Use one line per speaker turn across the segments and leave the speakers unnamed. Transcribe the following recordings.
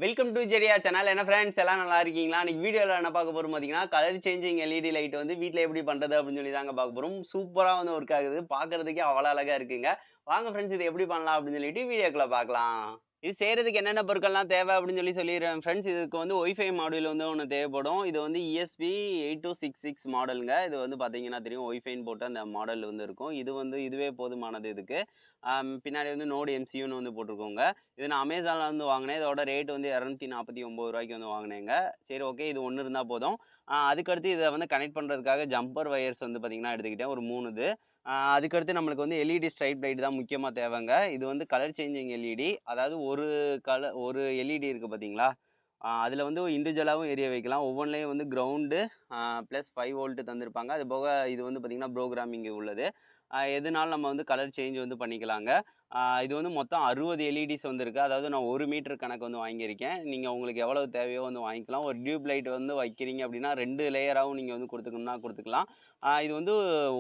Welcome to Jeriah channel. என்ன friends எல்லாம் நல்லா இருக்கீங்களா? இன்னைக்கு வீடியோவில் என்ன பார்க்க போகிறோம் பார்த்தீங்கன்னா, கலர் சேஞ்சிங் எல்இடி லைட் வந்து வீட்டில் எப்படி பண்ணுறது அப்படின்னு சொல்லி தாங்க பார்க்க போகிறோம். சூப்பராக வந்து ஒர்க் ஆகுது, பார்க்கறதுக்கே அவ்வளோ அழகாக இருக்குங்க. வாங்க ஃப்ரெண்ட்ஸ், இது எப்படி பண்ணலாம் அப்படின்னு சொல்லிட்டு வீடியோக்குள்ளே பார்க்கலாம். இது செய்கிறதுக்கு என்னென்ன பொருட்கள்லாம் தேவை அப்படின்னு சொல்லிடுறேன் ஃப்ரெண்ட்ஸ். இதுக்கு வந்து ஒய்ஃபை மாடியூல் வந்து ஒன்று தேவைப்படும். இது வந்து ESP 8266 மாடலுங்க. இது வந்து பார்த்தீங்கன்னா தெரியும், ஒய்ஃபைன்னு போட்டு அந்த மாடல் வந்து இருக்கும். இது வந்து இதுவே போதுமானது இதுக்கு. பின்னாடி வந்து நோடு MCUன்னு வந்து போட்டிருக்கோங்க. இது நான் அமேசானில் வந்து வாங்கினேன். இதோட ரேட் வந்து ₹249 வந்து வாங்கினேங்க. சரி, ஓகே, இது ஒன்று இருந்தால் போதும். அதுக்கடுத்து இதை வந்து கனெக்ட் பண்ணுறதுக்காக ஜம்பர் வயர்ஸ் வந்து பார்த்திங்கன்னா எடுத்துக்கிட்டேன், ஒரு 3 இது. அதுக்கடுத்து நம்மளுக்கு வந்து எல்இடி ஸ்ட்ரைப் லைட் தான் முக்கியமாக தேவைங்க. இது வந்து கலர் சேஞ்சிங் எல்இடி. அதாவது ஒரு எல்இடி இருக்குது பார்த்தீங்களா, அதில் வந்து இண்டிவிஜுவலாகவும் எரிய வைக்கலாம். ஒவ்வொன்றிலையும் வந்து கிரவுண்டு ப்ளஸ் 5 வோல்ட்டு தந்திருப்பாங்க. அது போக இது வந்து பார்த்திங்கன்னா ப்ரோக்ராமிங் உள்ளது. எதுனாலும் நம்ம வந்து கலர் சேஞ்ச் வந்து பண்ணிக்கலாங்க. இது வந்து மொத்தம் 60 எல்இடிஸ் வந்துருக்கு. அதாவது நான் 1 மீட்டர் கணக்கு வந்து வாங்கியிருக்கேன். நீங்கள் உங்களுக்கு எவ்வளவு தேவையோ வந்து வாங்கிக்கலாம். ஒரு டியூப் லைட் வந்து வைக்கிறீங்க அப்படின்னா 2 லேயராகவும் நீங்கள் வந்து கொடுத்துக்கணும்னா கொடுத்துக்கலாம். இது வந்து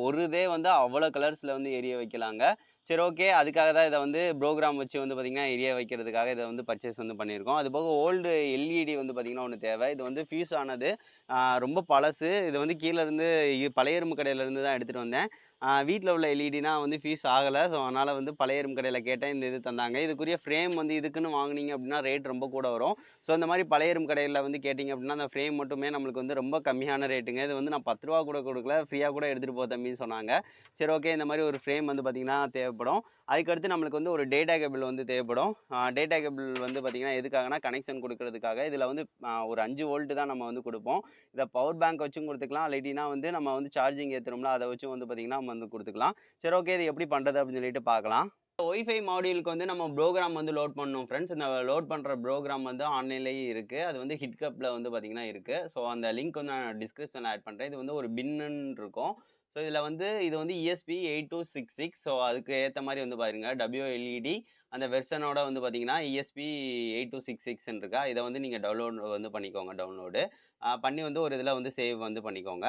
ஒரு இதே வந்து அவ்வளோ கலர்ஸில் வந்து எரிய வைக்கலாங்க. சரி, ஓகே, அதுக்காக தான் இதை வந்து ப்ரோக்ராம் வச்சு வந்து பார்த்திங்கன்னா எரிய வைக்கிறதுக்காக இதை வந்து பர்ச்சேஸ் வந்து பண்ணியிருக்கோம். அதுபோக ஓல்டு எல்இடி வந்து பார்த்திங்கன்னா ஒன்று தேவை. இது வந்து ஃபியூஸ் ஆனது, ரொம்ப பழசு. இது வந்து கீழேருந்து பழைய இரும்பு கடையிலேருந்து தான் எடுத்துகிட்டு வந்தேன். வீட்டில் உள்ள எல்இடினா வந்து ஃபியூஸ் ஆகலை. ஸோ அதனால் வந்து பழைய இரும்பு கடையில் கேட்டேன், இந்த இது தந்தாங்க. இதுக்குரிய ஃப்ரேம் வந்து இதுக்குன்னு வாங்கினீங்க அப்படின்னா ரேட் ரொம்ப கூட வரும். ஸோ இந்த மாதிரி பழைய இரும்பு கடையில் வந்து கேட்டிங்க அப்படின்னா அந்த ஃப்ரேம் மட்டுமே நம்மளுக்கு வந்து ரொம்ப கம்மியான ரேட்டுங்க. இது வந்து நான் 10 ரூபா கூட கொடுக்கல, ஃப்ரீயாக கூட எடுத்துகிட்டு போ தம்பின்னு சொன்னாங்க. சரி, ஓகே, இந்த மாதிரி ஒரு ஃப்ரேம் வந்து பார்த்திங்கன்னா தேவைப்படும். அதுக்கடுத்து நம்மளுக்கு வந்து ஒரு டேட்டா கேபிள் வந்து தேவைப்படும். டேட்டா கேபிள் வந்து பார்த்திங்கன்னா எதுக்காகனா கனெக்ஷன் கொடுக்கறதுக்காக. இதில் வந்து ஒரு 5 வோல்ட்டு தான் நம்ம வந்து கொடுப்போம். இதை பவர் பேங்க் வச்சும் கொடுத்துக்கலாம், இல்லாட்டினா வந்து நம்ம வந்து சார்ஜிங் ஏற்றுறோம்ல அதை வச்சும் வந்து பார்த்திங்கன்னா நம்ம வந்து கொடுத்துக்கலாம். சரி, ஓகே, இது எப்படி பண்ணுறது அப்படின்னு சொல்லிட்டு பார்க்கலாம். ஒய்ஃபை மாடியூலுக்கு வந்து நம்ம ப்ரோக்ராம் வந்து லோட் பண்ணணும் ஃப்ரெண்ட்ஸ். இந்த லோட் பண்ணுற ப்ரோக்ராம் வந்து ஆன்லைன்லேயே இருக்குது. அது வந்து ஹிட்கப்பில் வந்து பார்த்திங்கன்னா இருக்குது. ஸோ அந்த லிங்க் வந்து நான் டிஸ்கிரிப்ஷனில் ஆட் பண்ணுறேன். இது வந்து ஒரு பின்னு இருக்கும். ஸோ இதில் வந்து இது வந்து ESP 8266. ஸோ அதுக்கு ஏற்ற மாதிரி வந்து பாருங்க, WLED அந்த வெர்ஷனோட வந்து பார்த்தீங்கன்னா ESP 8266 இருக்கா. இதை வந்து நீங்கள் டவுன்லோட் வந்து பண்ணிக்கோங்க. டவுன்லோடு பண்ணி வந்து ஒரு இதில் வந்து சேவ் வந்து பண்ணிக்கோங்க.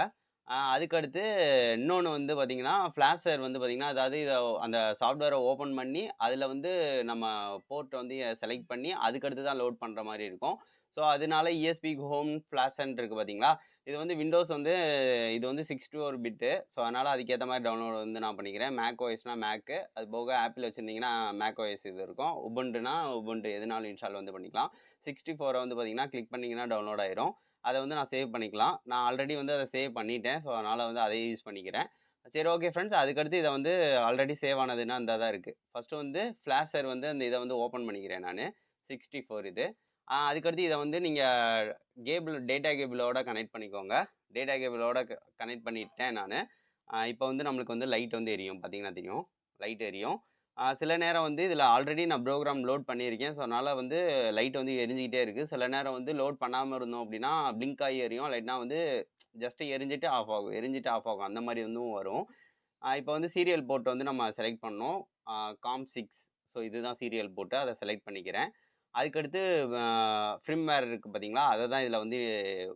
அதுக்கடுத்து இன்னொன்று வந்து பார்த்தீங்கன்னா, ஃப்ளாஷர் வந்து பார்த்தீங்கன்னா, அதாவது இதை அந்த சாஃப்ட்வேரை ஓப்பன் பண்ணி அதில் வந்து நம்ம போர்ட்டை வந்து செலக்ட் பண்ணி அதுக்கடுத்து தான் லோட் பண்ணுற மாதிரி இருக்கும். ஸோ அதனால ESP ஹோம் ஃப்ளாஷ்ன்னு இருக்குது பார்த்தீங்களா, இது வந்து விண்டோஸ் வந்து இது வந்து 64 பிட்டு. ஸோ அதனால் அதுக்கேற்ற மாதிரி டவுன்லோட் வந்து நான் பண்ணிக்கிறேன். மேக் ஓஎஸ்னா மேக்கு, அது போக ஆப்பிள் வச்சுருந்தீங்கன்னா மேக் ஓஎஸ் இது இருக்கும். உபுண்டுனா உபுண்டு எதுனாலும் இன்ஸ்டால் வந்து பண்ணிக்கலாம். 64 வந்து பார்த்தீங்கன்னா கிளிக் பண்ணிங்கன்னா டவுன்லோட் ஆயிரும். அதை வந்து நான் சேவ் பண்ணிக்கலாம். நான் ஆல்ரெடி வந்து அதை சேவ் பண்ணிட்டேன். ஸோ அதனால் வந்து அதையே யூஸ் பண்ணிக்கிறேன். சரி, ஓகே ஃப்ரெண்ட்ஸ், அதுக்கடுத்து இதை வந்து ஆல்ரெடி சேவ் ஆனதுன்னா இந்த தான் இருக்குது. ஃபஸ்ட்டு வந்து ஃப்ளாஷர் வந்து அந்த இதை வந்து ஓப்பன் பண்ணிக்கிறேன் நான். 64 இது. அதுக்கடுத்து இதை வந்து நீங்கள் டேட்டா கேபிளோட கனெக்ட் பண்ணிக்கோங்க. டேட்டா கேபிளோட கனெக்ட் பண்ணிட்டேன் நான். இப்போ வந்து நம்மளுக்கு வந்து லைட் வந்து எரியும், பார்த்தீங்கன்னா தெரியும், லைட் எரியும். சில நேரம் வந்து இதில் ஆல்ரெடி நான் ப்ரோக்ராம் லோட் பண்ணியிருக்கேன். ஸோ அதனால் வந்து லைட் வந்து எரிஞ்சிக்கிட்டே இருக்குது. சில நேரம் வந்து லோட் பண்ணாமல் இருந்தோம் அப்படின்னா பிளிங்க் ஆகி எரியும், இல்லாட்டினா வந்து ஜஸ்ட்டு எரிஞ்சிட்டு ஆஃப் ஆகும், எரிஞ்சிட்டு ஆஃப் ஆகும், அந்த மாதிரி வந்து வரும். இப்போ வந்து சீரியல் போர்ட் வந்து நம்ம செலக்ட் பண்ணோம். COM6. ஸோ இதுதான் சீரியல் போர்ட்டு, அதை செலக்ட் பண்ணிக்கிறேன். அதுக்கடுத்து ஃப்ரிம்வேர் இருக்குது பார்த்தீங்களா, அதை தான் இதில் வந்து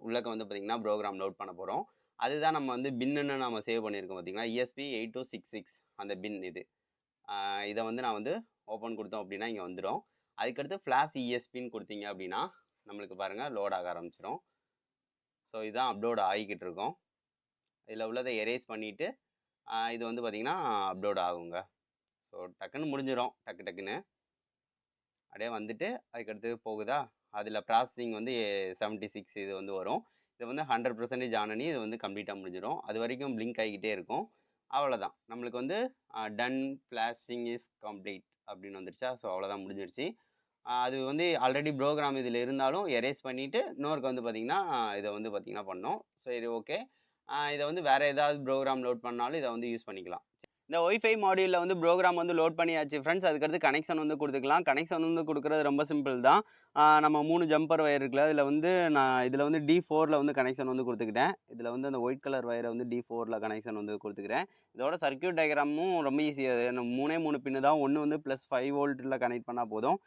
உள்ளக்க வந்து பார்த்திங்கன்னா ப்ரோக்ராம் லோட் பண்ண போகிறோம். அதுதான் நம்ம வந்து பின்னுன்னு நம்ம சேவ் பண்ணியிருக்கோம் பார்த்தீங்களா, ESP 8266 அந்த பின் இது. இதை வந்து நான் வந்து ஓப்பன் கொடுத்தோம் அப்படின்னா இங்கே வந்துடும். அதுக்கடுத்து ஃப்ளாஷ் ESPன்னு கொடுத்தீங்க அப்படின்னா நம்மளுக்கு பாருங்கள் லோட் ஆக ஆரம்பிச்சிடும். ஸோ இதுதான் அப்லோட் ஆகிக்கிட்டு இருக்கோம். இதில் உள்ளதை எரேஸ் பண்ணிவிட்டு இது வந்து பார்த்திங்கன்னா அப்லோட் ஆகுங்க. ஸோ டக்குன்னு முடிஞ்சிடும், டக்கு டக்குன்னு அப்படியே வந்துட்டு அதுக்கடுத்து போகுதா. அதில் ப்ராசஸிங் வந்து 76 இது வந்து வரும். இது வந்து 100% ஆன் பண்ணி இது வந்து கம்ப்ளீட்டாக முடிஞ்சிடும். அது வரைக்கும் பிளிங்க் ஆகிக்கிட்டே இருக்கும். அவ்வளோதான், நம்மளுக்கு வந்து டன் ஃப்ளாஷிங் இஸ் கம்ப்ளீட் அப்படின்னு வந்துடுச்சா. ஸோ அவ்வளோதான், முடிஞ்சிடுச்சு. அது வந்து ஆல்ரெடி ப்ரோக்ராம் இதில் இருந்தாலும் எரேஸ் பண்ணிவிட்டு இன்னொருக்கு வந்து பார்த்திங்கன்னா இதை வந்து பார்த்திங்கன்னா பண்ணோம். சரி, ஓகே, இதை வந்து வேறு ஏதாவது ப்ரோக்ராம் லோட் பண்ணாலும் இதை வந்து யூஸ் பண்ணிக்கலாம். இந்த ஒய்ஃபை மாடியூலில் வந்து ப்ரோக்ராம் வந்து லோட் பண்ணியாச்சு ஃப்ரெண்ட்ஸ். அதுக்கடுத்து கனெக்ஷன் வந்து கொடுத்துக்கலாம். கனெக்ஷன் வந்து கொடுக்குறது ரொம்ப சிம்பிள் தான். நம்ம 3 ஜம்பர் வயர் இருக்குல்ல, இதில் வந்து D4ல் வந்து கனெக்ஷன் வந்து கொடுத்துக்கிட்டேன். இதில் வந்து அந்த ஒயிட் கலர் வயரை வந்து D4ல் கனெக்ஷன் வந்து கொடுத்துக்கிறேன். இதோட சர்க்யூட் டயக்ராமும் ரொம்ப ஈஸியாக, 3 பின்னு தான். ஒன்று வந்து +5 வோல்ட்டில் கனெக்ட் பண்ணால் போதும்,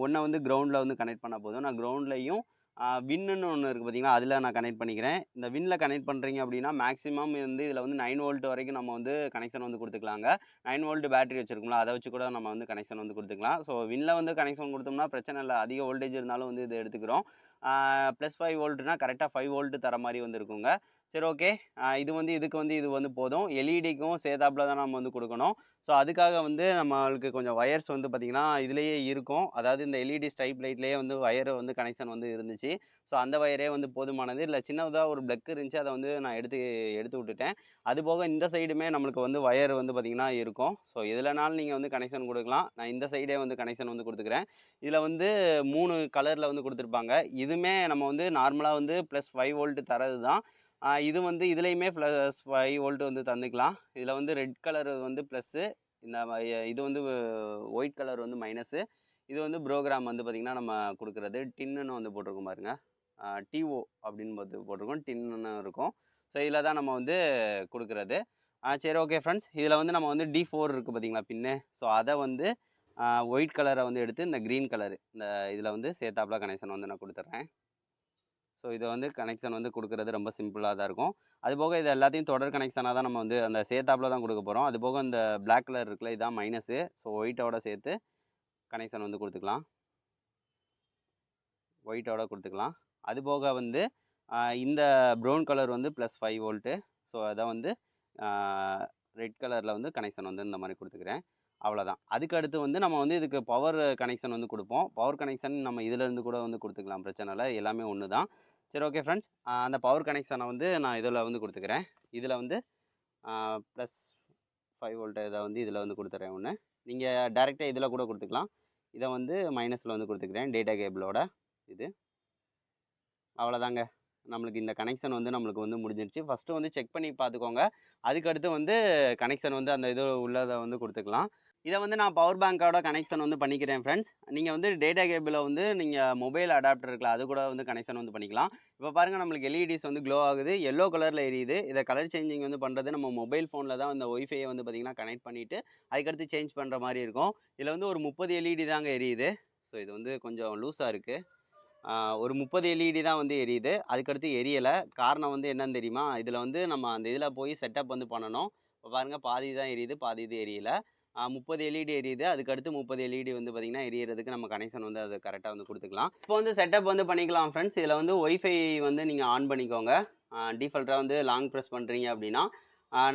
ஒன்றை வந்து கிரவுண்டில் வந்து கனெக்ட் பண்ணால் போதும். நான் கிரவுண்ட்லையும் வின்னுன்னு ஒன்று இருக்குது பார்த்தீங்களா, அதில் நான் கனெக்ட் பண்ணிக்கிறேன். இந்த வின்ல கனெக்ட் பண்ணுறீங்க அப்படின்னா மேக்ஸிமம் வந்து இதில் வந்து 9 வோல்ட் வரைக்கும் நம்ம வந்து கனெக்ஷன் வந்து கொடுத்துக்கலாங்க. 9 வோல்ட் பேட்டரி வச்சிருக்கோம்ல, அதை வச்சு கூட நம்ம வந்து கனெக்ஷன் வந்து கொடுத்துக்கலாம். ஸோ வின்ல வந்து கனெக்ஷன் கொடுத்தோம்னா பிரச்சனை இல்லை, அதிக வோல்டேஜ் இருந்தாலும் வந்து இது எடுத்துக்கிறோம். +5 வோல்ட்னா கரெக்டாக 5 வோல்ட் தர மாதிரி வந்து இருக்குங்க. சரி, ஓகே. இது வந்து இதுக்கு வந்து இது வந்து போதும். எல்இடிக்கும் சேர்த்தாப்புல தான் நம்ம வந்து கொடுக்கணும். ஸோ அதுக்காக வந்து நம்மளுக்கு கொஞ்சம் வயர்ஸ் வந்து பார்த்திங்கன்னா இதிலேயே இருக்கும். அதாவது இந்த எல்இடி ஸ்ட்ரைப் லைட்லேயே வந்து வயர் வந்து கனெக்ஷன் வந்து இருந்துச்சு. ஸோ அந்த வயரே வந்து போதுமானது. இல்லை சின்னதாக ஒரு பிளக் இருந்துச்சு, அதை வந்து நான் எடுத்து விட்டுட்டேன். அதுபோக இந்த சைடுமே நம்மளுக்கு வந்து வயர் வந்து பார்த்திங்கன்னா இருக்கும். ஸோ எதுலனாலும் நீங்கள் வந்து கனெக்ஷன் கொடுக்கலாம். நான் இந்த சைடே வந்து கனெக்ஷன் வந்து கொடுத்துக்கிறேன். இதில் வந்து 3 கலரில் வந்து கொடுத்துருப்பாங்க. இதுவுமே நம்ம வந்து நார்மலாக வந்து +5 வோல்ட் தரது தான். இது வந்து இதுலேயுமே +5 வோல்ட் வந்து தந்துக்கலாம். இதில் வந்து ரெட் கலர் வந்து ப்ளஸ்ஸு, இந்த இது வந்து ஒயிட் கலர் வந்து மைனஸு. இது வந்து ப்ரோக்ராம் வந்து பார்த்திங்கன்னா நம்ம கொடுக்குறது. டின்னுன்னு வந்து போட்டிருக்கோம் பாருங்க. டிஓ அப்படின்னு போட்டிருக்கோம். டின்னுன்னு இருக்கும். ஸோ இதில் தான் நம்ம வந்து கொடுக்குறது. சரி, ஓகே ஃப்ரெண்ட்ஸ். இதில் வந்து நம்ம வந்து D4 இருக்குது பார்த்தீங்களா பின்னு. ஸோ அதை வந்து ஒயிட் கலரை வந்து எடுத்து இந்த க்ரீன் கலரு இந்த இதில் வந்து சேர்த்தாப்புல கனெக்ஷன் வந்து நான் கொடுத்துட்றேன். ஸோ இதை வந்து கனெக்ஷன் வந்து கொடுக்குறது ரொம்ப சிம்பிளாக தான் இருக்கும். அதுபோக இது எல்லாத்தையும் தொடர் கனெக்ஷனாக தான் நம்ம வந்து அந்த சேர்த்தாப்புல தான் கொடுக்க போகிறோம். அதுபோக இந்த பிளாக் கலர் இருக்குல்ல, இதுதான் மைனஸு. ஸோ ஒயிட்டோட சேர்த்து கனெக்ஷன் வந்து கொடுத்துக்கலாம். ஒயிட்டோட கொடுத்துக்கலாம். அதுபோக வந்து இந்த ப்ரௌன் கலர் வந்து +5 வோல்ட்டு. ஸோ அதை வந்து ரெட் கலரில் வந்து கனெக்ஷன் வந்து இந்த மாதிரி கொடுத்துக்கிறேன். அவ்வளோதான். அதுக்கு அடுத்து வந்து நம்ம வந்து இதுக்கு பவர் கனெக்ஷன் வந்து கொடுப்போம். பவர் கனெக்ஷன் நம்ம இதிலேருந்து கூட வந்து கொடுத்துக்கலாம், பிரச்சனை இல்லை. எல்லாமே ஒன்று தான். சரி, ஓகே ஃப்ரெண்ட்ஸ். அந்த பவர் கனெக்ஷனை வந்து நான் இதில் வந்து கொடுத்துக்கிறேன். இதில் வந்து +5 வோல்ட் இதை வந்து இதில் வந்து கொடுத்துட்றேன் ஒன்று. நீங்கள் டேரெக்டாக இதில் கூட கொடுத்துக்கலாம். இதை வந்து மைனஸில் வந்து கொடுத்துக்கிறேன், டேட்டா கேபிளோட இது. அவ்வளோதாங்க. நம்மளுக்கு இந்த கனெக்ஷன் வந்து நம்மளுக்கு வந்து முடிஞ்சிருச்சு. ஃபஸ்ட்டு வந்து செக் பண்ணி பார்த்துக்கோங்க. அதுக்கடுத்து வந்து கனெக்ஷன் வந்து அந்த இது உள்ளதை வந்து கொடுத்துக்கலாம். இதை வந்து நான் பவர் பேங்கோட கனெக்ஷன் வந்து பண்ணிக்கிறேன் ஃப்ரெண்ட்ஸ். நீங்கள் வந்து டேட்டா கேபிளை வந்து நீங்கள் மொபைல் அடாப்டர் இருக்குல்ல, அது கூட வந்து கனெக்ஷன் வந்து பண்ணிக்கலாம். இப்போ பாருங்கள், நம்மளுக்கு எல்இடிஸ் வந்து க்ளோ ஆகுது, எல்லோ கலரில் எரியுது. இதை கலர் சேஞ்சிங் வந்து பண்ணுறது நம்ம மொபைல் ஃபோனில் தான் இந்த ஒய்ஃபையை வந்து பார்த்திங்கன்னா கனெக்ட் பண்ணிவிட்டு அதுக்கடுத்து சேஞ்ச் பண்ணுற மாதிரி இருக்கும். இதில் வந்து ஒரு 30 எல்இடி தாங்க எரியுது. ஸோ இது வந்து கொஞ்சம் லூஸாக இருக்குது. ஒரு 30 எல்இடி தான் வந்து எரியுது. அதுக்கடுத்து எரியலை. காரணம் வந்து என்னன்னு தெரியுமா? இதில் வந்து நம்ம அந்த இதில் போய் செட்டப் வந்து பண்ணணும். இப்போ பாருங்கள், பாதி தான் எரியுது, பாதி இது எரியலை. 30 எல்இடி எரியுது. அதுக்கடுத்து 30 எல்இடி வந்து பார்த்திங்கன்னா எரியறதுக்கு நம்ம கனெக்ஷன் வந்து அதை கரெக்டாக வந்து கொடுத்துக்கலாம். இப்போ வந்து செட்டப் வந்து பண்ணிக்கலாம் ஃப்ரெண்ட்ஸ். இதில் வந்து ஒய்ஃபை வந்து நீங்கள் ஆன் பண்ணிக்கோங்க. டிஃபால்ட்டாக வந்து லாங் ப்ரெஸ் பண்ணுறீங்க அப்படின்னா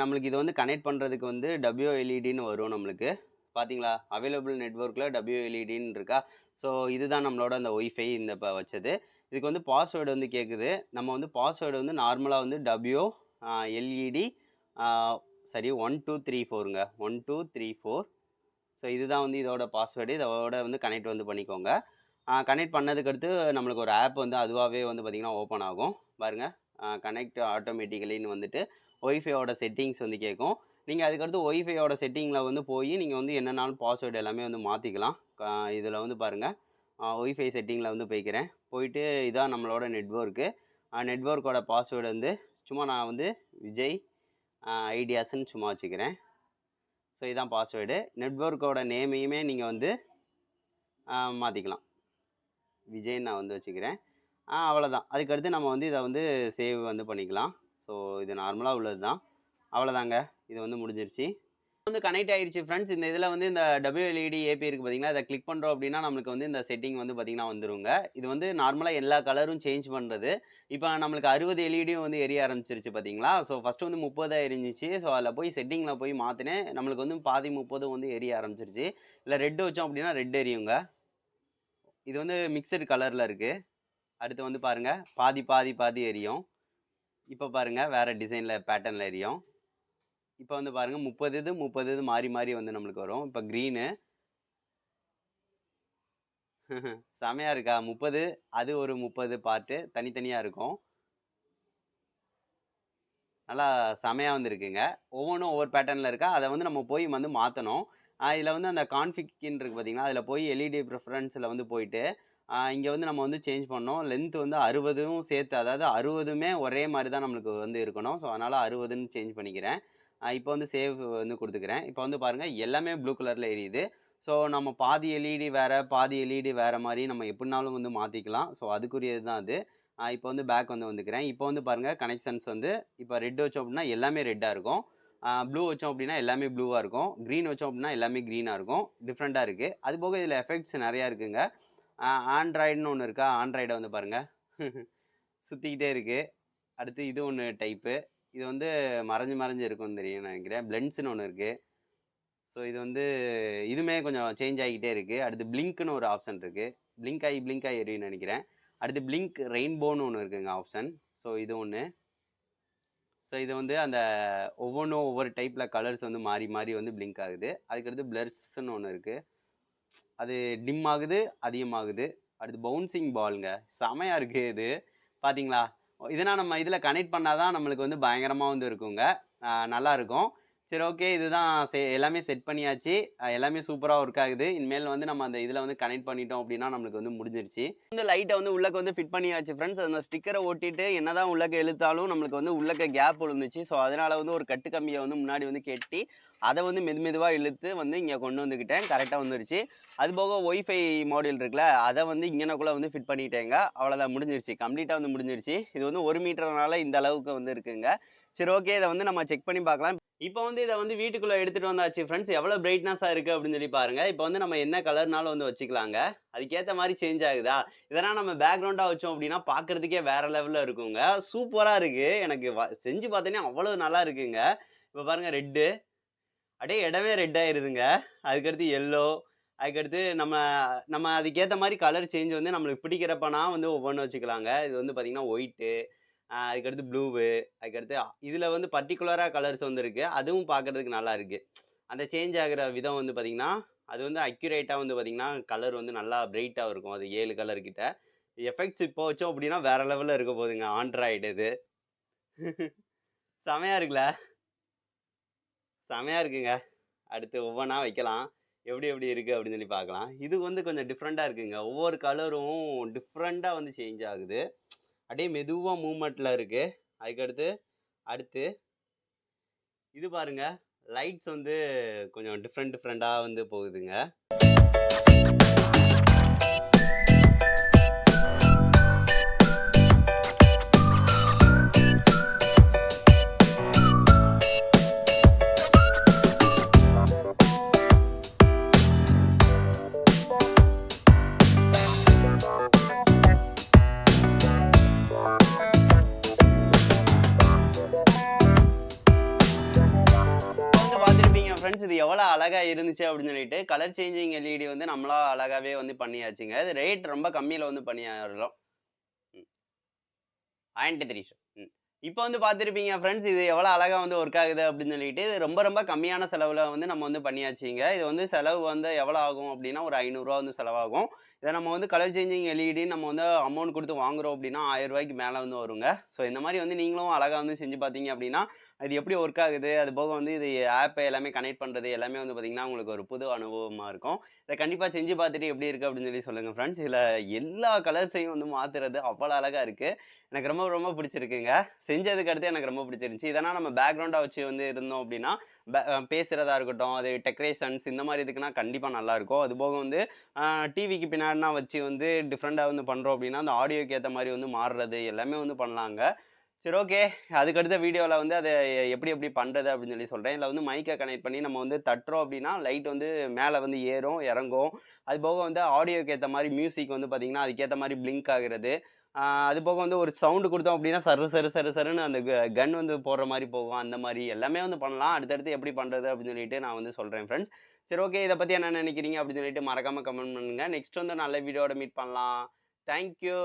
நம்மளுக்கு இது வந்து கனெக்ட் பண்ணுறதுக்கு வந்து WLEDன்னு வரும். நம்மளுக்கு பார்த்தீங்களா, அவைலபிள் நெட்வொர்க்கில் WLEDன்னு இருக்கா. ஸோ இதுதான் நம்மளோட அந்த ஒய்ஃபை இந்த இப்போ வச்சது. இதுக்கு வந்து பாஸ்வேர்டு வந்து கேட்குது. நம்ம வந்து பாஸ்வேர்டு வந்து நார்மலாக வந்து WLED சரி 1234ங்க, 1234. ஸோ இதுதான் வந்து இதோட பாஸ்வேர்டு. இதோட வந்து கனெக்ட் வந்து பண்ணிக்கோங்க. கனெக்ட் பண்ணதுக்கடுத்து நம்மளுக்கு ஒரு ஆப் வந்து அதுவாகவே வந்து பார்த்திங்கன்னா ஓப்பன் ஆகும் பாருங்கள். கனெக்ட் ஆட்டோமேட்டிக்கலின்னு வந்துட்டு ஒய்ஃபையோட செட்டிங்ஸ் வந்து கேட்கும். நீங்கள் அதுக்கடுத்து ஒய்ஃபையோட செட்டிங்கில் வந்து போய் நீங்கள் வந்து என்னென்னாலும் பாஸ்வேர்டு எல்லாமே வந்து மாற்றிக்கலாம். இதில் வந்து பாருங்கள், ஒய்ஃபை செட்டிங்கில் வந்து போய்க்கிறேன். போயிட்டு இதான் நம்மளோட நெட்வொர்க்கு. நெட்வொர்க்கோட பாஸ்வேர்டு வந்து சும்மா நான் வந்து விஜய் ஐடியாஸ்ன்னு சும்மா வச்சுக்கிறேன். ஸோ இதுதான் பாஸ்வேர்டு. நெட்வொர்க்கோட நேமையுமே நீங்கள் வந்து மாற்றிக்கலாம், விஜய்ன்னு நான் வந்து வச்சுக்கிறேன். அவ்வளோதான். அதுக்கடுத்து நம்ம வந்து இதை வந்து சேவ் வந்து பண்ணிக்கலாம். ஸோ இது நார்மலாக உள்ளது தான். அவ்வளோதாங்க. இது வந்து முடிஞ்சிருச்சு. வந்து கனெக்ட் ஆயிடுச்சு ஃப்ரெண்ட்ஸ். இந்த இதில் வந்து இந்த WLED ஏபி இருக்குது பார்த்தீங்களா, இதை கிளிக் பண்ணுறோம் அப்படின்னா நம்மளுக்கு வந்து இந்த செட்டிங் வந்து பார்த்திங்கன்னா வந்துருங்க. இது வந்து நார்மலாக எல்லா கலரும் சேஞ்ச் பண்ணுறது. இப்போ நம்மளுக்கு 60 எல்இடியும் வந்து எரிய ஆரம்பிச்சிருச்சு பார்த்தீங்களா. ஸோ ஃபஸ்ட்டு வந்து 30 எரிஞ்சிச்சு. ஸோ அதில் போய் செட்டிங்கில் போய் மாற்றினேன். நம்மளுக்கு வந்து பாதி 30 வந்து எரிய ஆரம்பிச்சிருச்சு. இல்லை ரெட் வச்சோம் அப்படின்னா ரெட் எரியுங்க. இது வந்து மிக்சடு கலரில் இருக்குது. அடுத்து வந்து பாருங்கள், பாதி பாதி பாதி எரியும். இப்போ பாருங்கள், வேறு டிசைனில் பேட்டர்னில் எரியும். இப்போ வந்து பாருங்கள், 30 இது மாறி மாறி வந்து நம்மளுக்கு வரும். இப்போ க்ரீனு செமையாக இருக்கா? 30 அது ஒரு 30 பார்ட்டு தனித்தனியாக இருக்கும். நல்லா செமையாக வந்துருக்குங்க. ஒவ்வொன்றும் ஒவ்வொரு பேட்டர்னில் இருக்கா. அதை வந்து நம்ம போய் வந்து மாற்றணும். இதில் வந்து அந்த கான்ஃபிக்ன்னு இருக்குது பார்த்தீங்களா, அதில் போய் எல்இடி ப்ரிஃபரன்ஸில் வந்து போயிட்டு இங்கே வந்து நம்ம வந்து சேஞ்ச் பண்ணோம். லென்த் வந்து 60ம் சேர்த்து, அதாவது 60மே ஒரே மாதிரி தான் நம்மளுக்கு வந்து இருக்கணும். ஸோ அதனால் 60ன்னு சேஞ்ச் பண்ணிக்கிறேன். இப்போ வந்து சேவ் வந்து கொடுத்துக்கிறேன். இப்போ வந்து பாருங்கள், எல்லாமே ப்ளூ கலரில் எரியுது. ஸோ நம்ம பாதி எல்இடி வேற, பாதி எல்இடி வேற மாரி நம்ம எப்படினாலும் வந்து மாத்திக்கலாம். ஸோ அதுக்குரியது தான் அது. இப்போ வந்து பேக் வந்து வந்துக்கிறேன். இப்போ வந்து பாருங்க கனெக்ஷன்ஸ் வந்து இப்போ ரெட் வச்சோம் அப்படின்னா எல்லாமே ரெட்டா இருக்கும். ப்ளூ வச்சோம் அப்படின்னா எல்லாமே ப்ளூவா இருக்கும். கிரீன் வச்சோம் அப்படின்னா எல்லாமே கிரீனா இருக்கும். டிஃப்ரெண்ட்டா இருக்கு. அதுபோக இதில எஃபெக்ட்ஸ் நெறையா இருக்குங்க. ஆண்ட்ராய்டுன்னு ஒண்ணு இருக்கா? ஆண்ட்ராய்ட வந்து பாருங்க. சுத்திக்கிட்டே இருக்கு. அடுத்து இது ஒண்ணு டைப்பு. இது வந்து மறைஞ்சு மறைஞ்சு இருக்கும்னு தெரியும்னு நெனைக்கிறேன். பிளெண்ட்ஸ்ன்னு ஒண்ணு இருக்கு. ஸோ இது வந்து இதுவுமே கொஞ்சம் சேஞ்ச் ஆகிக்கிட்டே இருக்கு. அடுத்து பிளிங்க்ன்னு ஒரு ஆப்ஷன் இருக்கு. பிளிங்க் ஆகி எரியும்னு நெனைக்கிறேன். அடுத்து பிளிங்க் ரெயின்போன்னு ஒண்ணு இருக்குங்க ஆப்ஷன். ஸோ இது ஒண்ணு. ஸோ இது வந்து அந்த ஒவ்வொன்னும் ஒவ்வொரு டைப்ல கலர்ஸ் வந்து மாறி மாறி வந்து பிளிங்க் ஆகுது. அதுக்கடுத்து பிளர்ஸ்ன்னு ஒண்ணு இருக்கு. அது டிம் ஆகுது, அதிகமாகுது. அடுத்து பவுன்சிங் பால்ங்க. செமையா இருக்கு இது. பார்த்தீங்களா? இதனா நம்ம இதில கனெக்ட் பண்ணா தான் நம்மளுக்கு வந்து பயங்கரமா வந்து இருக்குங்க. நல்லாருக்கும். சரி ஓகே. இதுதான் எல்லாமே செட் பண்ணியாச்சு. எல்லாமே சூப்பரா ஒர்க் ஆகுது. இனிமேல் வந்து நம்ம அந்த இதில வந்து கனெக்ட் பண்ணிட்டோம் அப்டின்னா நம்மளுக்கு வந்து முடிஞ்சிருச்சு. இந்த லைட்ட வந்து உள்ளக்க வந்து ஃபிட் பண்ணியாச்சு ஃப்ரெண்ட்ஸ். அந்த ஸ்டிக்கர ஒட்டிட்டு என்னதான் உள்ளக்க இழுத்தாலும் நம்மளுக்கு வந்து உள்ளக்க கேப் விழுந்துச்சு. ஸோ அதனால வந்து ஒரு கட்டு கம்பிய வந்து முன்னாடி வந்து கெட்டி, அத வந்து மெதுவா இழுத்து வந்து இங்க கொண்டு வந்துக்கிட்டேன். கரெக்ட்டா வந்துருச்சு. அதுபோக ஒய்ஃபை மாடியூல் இருக்குல்ல, அத வந்து இங்கனக்குள்ள வந்து ஃபிட் பண்ணிட்டேங்க. அவ்வளோதான் முடிஞ்சிருச்சு. கம்ப்ளீட்டா வந்து முடிஞ்சிருச்சு. இது வந்து 1 மீட்டர்னால இந்த அளவுக்கு வந்து இருக்குங்க. சரி ஓகே. இத வந்து நம்ம செக் பண்ணி பார்க்கலாம். இப்போ வந்து இத வந்து வீட்டுக்குள்ள எடுத்துட்டு வந்தாச்சு ஃப்ரெண்ட்ஸ். எவ்வளோ பிரைட்னஸா இருக்கு அப்படின்னு சொல்லி பாருங்க. இப்போ வந்து நம்ம என்ன கலர்னாலும் வந்து வச்சுக்கலாங்க. அதுக்கேத்த மாரி சேஞ்ச் ஆகுதா? இதெல்லாம் நம்ம பேக்கிரவுண்டா வச்சோம் அப்படின்னா பார்க்கறதுக்கே வேற லெவல்ல இருக்குங்க. சூப்பரா இருக்கு. எனக்கு செஞ்சு பார்த்தோனே அவ்வளோ நல்லா இருக்குங்க. இப்போ பாருங்க ரெட்டு. அப்படியே இடமே ரெட் ஆயிருதுங்க. அதுக்கடுத்து எல்லோ. அதுக்கடுத்து நம்ம நம்ம அதுக்கேத்த மாரி கலர் சேஞ்ச் வந்து நம்மளுக்கு பிடிக்கிறப்பனா வந்து ஒவ்வொன்னு வச்சுக்கலாங்க. இது வந்து பார்த்தீங்கன்னா ஒயிட்டு. அதுக்கடுத்து ப்ளூவு, அதுக்கடுத்து இதில வந்து பர்ட்டிகுலரா கலர்ஸ் வந்து இருக்கு. அதுவும் பார்க்கறதுக்கு நல்லா இருக்கு. அந்த சேஞ்ச் ஆகுற விதம் வந்து பார்த்தீங்கன்னா, அது வந்து அக்யூரேட்டா வந்து பார்த்தீங்கன்னா, கலர் வந்து நல்லா பிரைட்டா இருக்கும். அது 7 கலர் கிட்ட. எஃபெக்ட்ஸ் இப்போ வச்சோம் அப்படின்னா, வேற லெவல்ல இருக்க போதுங்க. ஆண்ட்ராய்டு இது. செமையா இருக்குல்ல? செமையா இருக்குங்க. அடுத்து ஒவ்வொன்னா வைக்கலாம். எப்படி எப்படி இருக்கு அப்படின்னு சொல்லி பார்க்கலாம். இது வந்து கொஞ்சம் டிஃப்ரெண்ட்டா இருக்குங்க. ஒவ்வொரு கலரும் டிஃப்ரெண்ட்டா வந்து சேஞ்ச் ஆகுது. அப்படியே மெதுவா மூவ்மெண்ட்ல இருக்கு. அதுக்கடுத்து அடுத்து இது பாருங்க. லைட்ஸ் வந்து கொஞ்சம் டிஃப்ரெண்ட்டா வந்து போகுதுங்க. வந்து பார்த்துருப்பீங்க ஃப்ரெண்ட்ஸ். இது எவ்வளோ அழகா இருந்துச்சு அப்படின்னு சொல்லிட்டு. கலர் சேஞ்சிங் எல்இடி வந்து நம்மளா அழகாவே வந்து பண்ணியாச்சுங்க. இது ரேட் ரொம்ப கம்மியில வந்து பண்ணியாறலாம். ம். 103 ம். இப்போ வந்து பார்த்துருப்பீங்க ஃப்ரெண்ட்ஸ். இது எவ்வளோ அழகா வந்து ஒர்க் ஆகுது அப்படின்னு சொல்லிட்டு. இது ரொம்ப ரொம்ப கம்மியான செலவுல வந்து நம்ம வந்து பண்ணியாச்சுங்க. இது வந்து செலவு வந்து எவ்வளோ ஆகும் அப்படின்னா, ஒரு ரூ. 500 வந்து செலவாகும். இத நம்ம வந்து கலர் சேஞ்சிங் எல்இடி நம்ம வந்து அமௌண்ட் குடுத்து வாங்குறோம் அப்படின்னா, ரூ. 1000க்கு மேல வந்து வருங்க. ஸோ இந்த மாரி வந்து நீங்களும் அழகா வந்து செஞ்சு பார்த்தீங்க அப்படின்னா, இது எப்படி ஒர்க் ஆகுது, அது போக வந்து இது ஆப் எல்லாமே கனெக்ட் பண்றது எல்லாமே வந்து பார்த்தீங்கன்னா, உங்களுக்கு ஒரு புது அனுபவமா இருக்கும். இத கண்டிப்பா செஞ்சு பார்த்துட்டு எப்படி இருக்கு அப்படின்னு சொல்லி சொல்லுங்க ஃப்ரெண்ட்ஸ். இதுல எல்லா கலர்ஸையும் வந்து மாத்துறது அவ்வளோ அழகா இருக்கு. எனக்கு ரொம்ப ரொம்ப பிடிச்சிருக்குங்க. செஞ்சதுக்கு அடுத்து எனக்கு ரொம்ப பிடிச்சிருந்துச்சு. இதெல்லாம் நம்ம பேக்கிரவுண்டா வச்சு வந்து இருந்தோம் அப்படின்னா, பேசுறதா இருக்கட்டும், அது டெக்கரேஷன்ஸ் இந்த மாரி இதுக்குன்னா கண்டிப்பா நல்லாருக்கும். அதுபோக வந்து அ டிவிக்கு பின்னாடினா வச்சு வந்து டிஃப்ரெண்ட்டா வந்து பண்றோம் அப்படின்னா, அந்த ஆடியோக்கு ஏத்த மாரி வந்து மாறுறது எல்லாமே வந்து பண்ணலாங்க. சரி ஓகே. அதுக்கு அடுத்த வீடியோல வந்து அத எப்படி எப்படி பண்றது அப்படின்னு சொல்லி சொல்றேன். இதுல வந்து மைக்க கனெக்ட் பண்ணி நம்ம வந்து தட்டுறோம் அப்படின்னா, லைட் வந்து மேல வந்து ஏறும், இறங்கும். அதுபோக வந்து ஆடியோக்கு ஏத்த மாரி மியூசிக் வந்து பார்த்தீங்கன்னா, அதுக்கேத்த மாரி பிளிங்க் ஆகுறது. அதுபோக வந்து ஒரு சவுண்ட் குடுத்தோம் அப்படின்னா, சர்ரு சர்ரு சர்ரு சர்ருன்னு அந்த கன் வந்து போடுற மாரி போகும். அந்த மாரி எல்லாமே வந்து பண்ணலாம். அடுத்தடுத்து எப்படி பண்றது அப்படின்னு சொல்லிட்டு நான் வந்து சொல்றேன் ஃப்ரெண்ட்ஸ். சரி ஓகே. இத பத்தி என்ன நினைக்கிறீங்க அப்படின்னு சொல்லிட்டு மறக்காம கமெண்ட் பண்ணுங்க. நெக்ஸ்ட் வந்து நல்ல வீடியோவோட மீட் பண்ணலாம். Thank you.